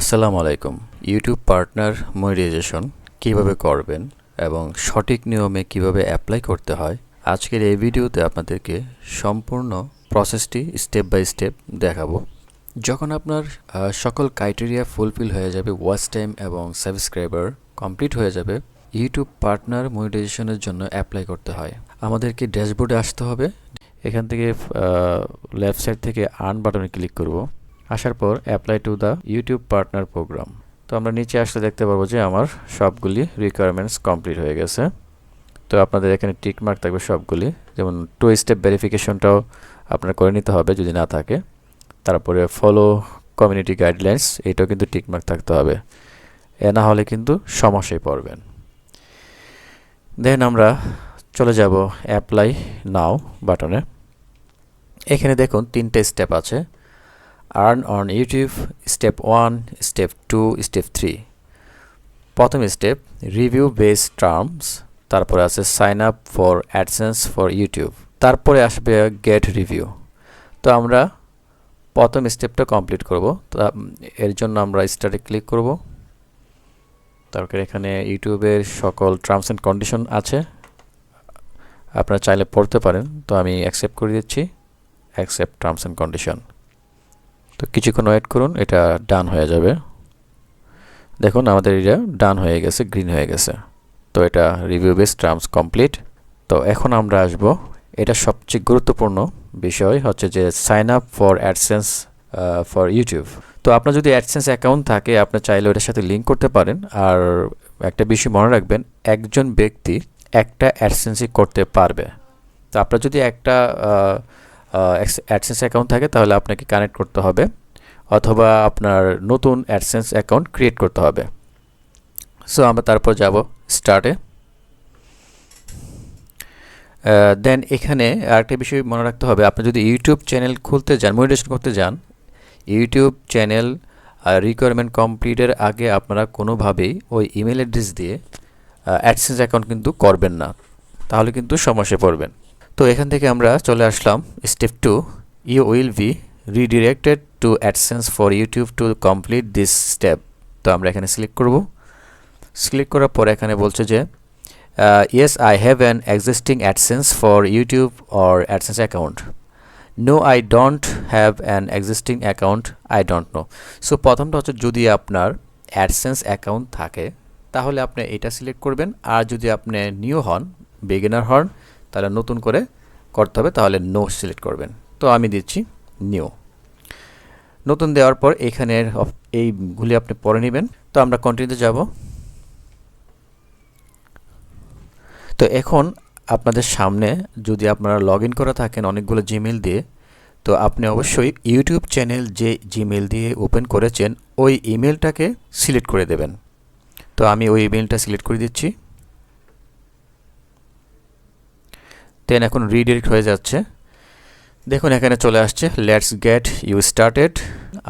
আসসালামু আলাইকুম। YouTube partner monetization কিভাবে করবেন এবং সঠিক নিয়মে কিভাবে অ্যাপ্লাই করতে হয়, আজকের এই ভিডিওতে আপনাদেরকে সম্পূর্ণ প্রসেসটি স্টেপ বাই স্টেপ দেখাবো। যখন আপনার সকল ক্রাইটেরিয়া ফুলফিল হয়ে যাবে, ওয়াচ টাইম এবং সাবস্ক্রাইবার কমপ্লিট হয়ে যাবে, ইউটিউব পার্টনার মনিটাইজেশনের জন্য অ্যাপ্লাই করতে হয়। আমাদেরকে ড্যাশবোর্ডে আসতে হবে। এখান থেকে লেফট সাইড থেকে আর্ন বাটনে ক্লিক করব। আসার পর apply to the YouTube partner program. তো আমরা নিচে আসলে দেখতে পারবো যে আমার সবগুলি রিকোয়ারমেন্টস কমপ্লিট হয়ে গেছে। তো আপনাদের এখানে টিক মার্ক থাকবে সবগুলি, যেমন 2 স্টেপ ভেরিফিকেশনটাও আপনার করে নিতে হবে যদি না থাকে। তারপরে ফলো কমিউনিটি গাইডলাইন্স, এটাও কিন্তু টিক মার্ক থাকতে হবে, এ না হলে কিন্তু সমস্যায় পড়বেন। দেন আমরা চলে যাব অ্যাপ্লাই নাও বাটনে। এখানে দেখুন 3টে স্টেপ আছে। Earn on YouTube step 1, step 2, step 3। প্রথম স্টেপ রিভিউ বেস টার্মস, তারপরে আছে sign up for AdSense for YouTube, তারপরে আসবে গেট রিভিউ। তো আমরা প্রথম স্টেপটা কমপ্লিট করব। তো এর জন্য আমরা স্টার্টে ক্লিক করব। তারপরে এখানে ইউটিউবের সকল টার্মস অ্যান্ড কন্ডিশন আছে, আপনারা চাইলে পড়তে পারেন। তো আমি অ্যাকসেপ্ট করে দিচ্ছি, অ্যাকসেপ্ট টার্মস অ্যান্ড কন্ডিশন। তো কিছুক্ষণ ওয়েট করুন, এটা ডান হয়ে যাবে। দেখুন আমাদের এটা ডান হয়ে গেছে, গ্রিন হয়ে গেছে। তো এটা রিভিউ বেস টার্মস কমপ্লিট। তো এখন আমরা আসব, এটা সবচেয়ে গুরুত্বপূর্ণ বিষয় হচ্ছে যে sign up for AdSense for YouTube. তো আপনার যদি অ্যাডসেন্স অ্যাকাউন্ট থাকে, আপনি চাইলে ওটার সাথে লিঙ্ক করতে পারেন। আর একটা বিষয় মনে রাখবেন, একজন ব্যক্তি একটা অ্যাডসেন্সই করতে পারবে। তো আপনার যদি একটা অ্যাডসেন্স অ্যাকাউন্ট থাকে, তাহলে আপনাকে কানেক্ট করতে হবে, অথবা আপনার নতুন অ্যাডসেন্স অ্যাকাউন্ট ক্রিয়েট করতে হবে। সো আমরা তারপর যাব স্টার্টে। দেন এখানে আরেকটা বিষয় মনে রাখতে হবে, আপনি যদি ইউটিউব চ্যানেল খুলতে যান, মনিটাইজেশন করতে যান, ইউটিউব চ্যানেল রিকোয়ারমেন্ট কমপ্লিটের আগে আপনারা কোনোভাবেই ওই ইমেল অ্যাড্রেস দিয়ে অ্যাডসেন্স অ্যাকাউন্ট কিন্তু করবেন না, তাহলে কিন্তু সমস্যায় পড়বেন। তো এখান থেকে আমরা চলে আসলাম step 2, you will be redirected to AdSense for YouTube to complete this step. তো আমরা এখানে সিলেক্ট করব। সিলেক্ট করার পর এখানে বলছে যে yes I have an existing AdSense for YouTube or AdSense account. No I don't have an existing account, I don't know. So প্রথমটা হচ্ছে, যদি আপনার অ্যাডসেন্স অ্যাকাউন্ট থাকে তাহলে আপনি এটা সিলেক্ট করবেন। আর যদি আপনি নিউ হন, বিগিনার হন, তাহলে নতুন করে করতে হবে, তাহলে নো সিলেক্ট করবেন। তো আমি দিচ্ছি নিউ। নতুন দেওয়ার পর এখানের এইগুলি আপনি পড়ে নেবেন। তো আমরা কন্টিনিউতে যাব। তো এখন আপনাদের সামনে যদি আপনারা লগ ইন করে থাকেন অনেকগুলো জিমেল দিয়ে, তো আপনি অবশ্যই ইউটিউব চ্যানেল যে জিমেল দিয়ে ওপেন করেছেন ওই ইমেলটাকে সিলেক্ট করে দেবেন। তো আমি ওই ইমেলটা সিলেক্ট করে দিচ্ছি। দেন এখন রিডিরেক্ট হয়ে যাচ্ছে। দেখুন এখানে চলে আসছে লেটস গেট ইউ স্টার্টেড,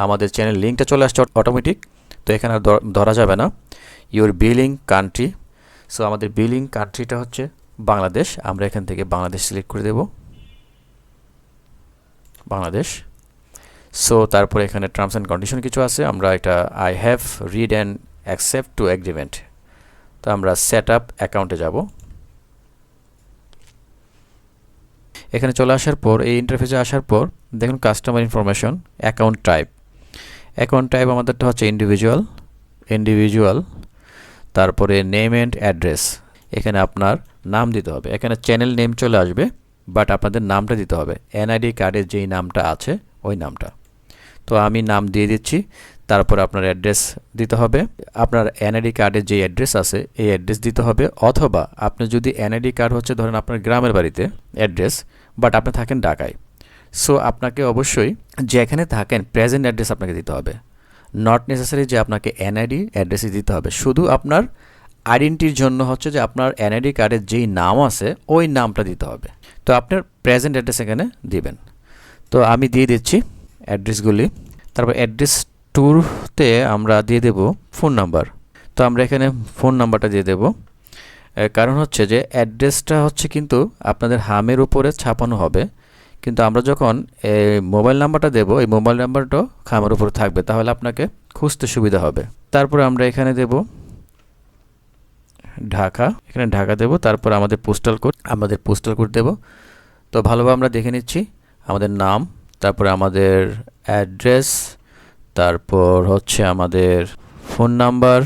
আমাদের চ্যানেল লিঙ্কটা চলে আসছে অটোমেটিক। তো এখানে আর ধরা যাবে না। ইউর বিলিং কান্ট্রি, সো আমাদের বিলিং কান্ট্রিটা হচ্ছে বাংলাদেশ। আমরা এখান থেকে বাংলাদেশ সিলেক্ট করে দেব, বাংলাদেশ। সো তারপরে এখানে টার্মস অ্যান্ড কন্ডিশন কিছু আছে, আমরা এটা I have read and accept to agreement. তো আমরা সেট আপ অ্যাকাউন্টে যাব। এখানে চলে আসার পর এই ইন্টারফেসে আসার পর দেখুন customer information, account type. Account type আমাদেরটা হচ্ছে ইন্ডিভিজুয়াল। তারপরে নেম অ্যান্ড অ্যাড্রেস, এখানে আপনার নাম দিতে হবে। এখানে চ্যানেল নেম চলে আসবে, বাট আপনাদের নামটা দিতে হবে, এনআইডি কার্ডের যেই নামটা আছে ওই নামটা। তো আমি নাম দিয়ে দিচ্ছি। তারপর আপনার অ্যাড্রেস দিতে হবে, আপনার এনআইডি কার্ডের যে অ্যাড্রেস আছে এই অ্যাড্রেস দিতে হবে। অথবা আপনি যদি এনআইডি কার্ড হচ্ছে ধরেন আপনার গ্রামের বাড়িতে অ্যাড্রেস, বাট আপনি থাকেন ঢাকায়, সো আপনাকে অবশ্যই যেখানে থাকেন প্রেজেন্ট অ্যাড্রেস আপনাকে দিতে হবে। নট নেসেসারি যে আপনাকে এনআইডি অ্যাড্রেসই দিতে হবে, শুধু আপনার আইডেন্টিটির জন্য হচ্ছে যে আপনার এনআইডি কার্ডের যেই নাম আছে ওই নামটা দিতে হবে। তো আপনার প্রেজেন্ট অ্যাড্রেস এখানে দিবেন। তো আমি দিয়ে দিচ্ছি অ্যাড্রেসগুলি। তারপর অ্যাড্রেস টুতে আমরা দিয়ে দেব ফোন নাম্বার। তো আমরা এখানে ফোন নাম্বারটা দিয়ে দেব, কারণ হচ্ছে যে অ্যাড্রেসটা হচ্ছে কিন্তু আপনাদের হামের উপরে ছাপানো হবে, কিন্তু আমরা যখন মোবাইল নাম্বারটা দেব এই মোবাইল নাম্বারটাও খামের উপরে থাকবে, তাহলে আপনাকে খুঁজতে সুবিধা হবে। তারপরে আমরা এখানে দেব ঢাকা, এখানে ঢাকা দেব। তারপর আমাদের পোস্টাল কোড দেব। তো ভালোভাবে আমরা দেখে নিচ্ছি আমাদের নাম, তারপরে আমাদের অ্যাড্রেস, তারপর হচ্ছে আমাদের ফোন নাম্বার,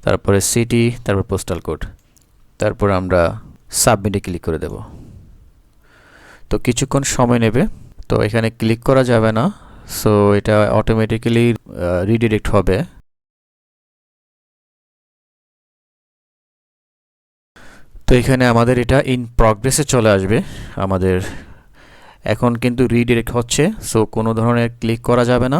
তারপরে সিটি, তারপর পোস্টাল কোড। তারপর আমরা সাবমিটে ক্লিক করে দেব। তো কিছুক্ষণ সময় নেবে। তো এখানে ক্লিক করা যাবে না, সো এটা অটোমেটিক্যালি রিডিরেক্ট হবে। তো এখানে আমাদের এটা ইন প্রগ্রেসে চলে আসবে। আমাদের এখন কিন্তু রিডিরেক্ট হচ্ছে, সো কোনো ধরনের ক্লিক করা যাবে না,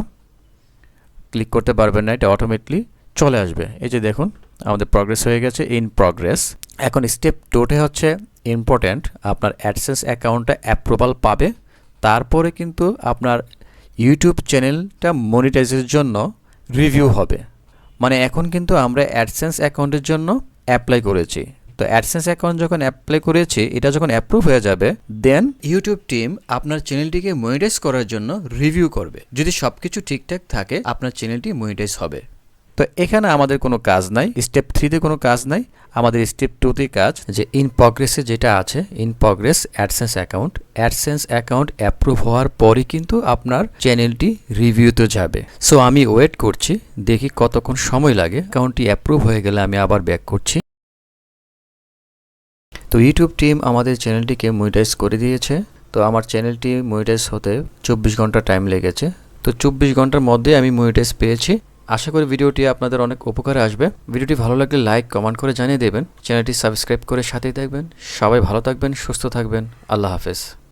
ক্লিক করতে পারবেন না, এটা অটোমেটিকলি চলে আসবে। এই যে দেখুন আমাদের প্রগ্রেস হয়ে গেছে, ইন প্রগ্রেস। এখন স্টেপ 2তে হচ্ছে ইম্পর্ট্যান্ট, আপনার অ্যাডসেন্স অ্যাকাউন্টটা অ্যাপ্রুভাল পাবে, তারপরে কিন্তু আপনার ইউটিউব চ্যানেলটা মনিটাইজের জন্য রিভিউ হবে। মানে এখন কিন্তু আমরা অ্যাডসেন্স অ্যাকাউন্টের জন্য অ্যাপ্লাই করেছি। তো অ্যাডসেন্স অ্যাকাউন্ট যখন অ্যাপ্লাই করেছি, এটা যখন অ্যাপ্রুভ হয়ে যাবে, দেন ইউটিউব টিম আপনার চ্যানেলটিকে মনিটাইজ করার জন্য রিভিউ করবে। যদি সব কিছু ঠিকঠাক থাকে, আপনার চ্যানেলটি মনিটাইজ হবে। তো এখানে আমাদের কোনো কাজ নাই, স্টেপ 3তে কোনো কাজ নাই। আমাদের স্টেপ 2তে কাজ, যে ইন প্রগ্রেসে যেটা আছে, in progress AdSense account approve হওয়ার পরই কিন্তু আপনার চ্যানেলটি রিভিউতে যাবে। সো আমি ওয়েট করছি, দেখি কতক্ষণ সময় লাগে। অ্যাকাউন্টটি অ্যাপ্রুভ হয়ে গেলে আমি আবার ব্যাক করছি। তো ইউটিউব টিম আমাদের চ্যানেলটিকে মনিটাইজ করে দিয়েছে। তো আমার চ্যানেলটি মনিটাইজ হতে 24 ঘন্টা টাইম লেগেছে। তো 24 ঘন্টার মধ্যে আমি মনিটাইজ পেয়েছি। আশা করি ভিডিওটি আপনাদের অনেক উপকারে আসবে। ভিডিওটি ভালো লাগলে লাইক, কমেন্ট করে জানিয়ে দেবেন। চ্যানেলটি সাবস্ক্রাইব করে সাথেই থাকবেন। সবাই ভালো থাকবেন, সুস্থ থাকবেন। আল্লাহ হাফেজ।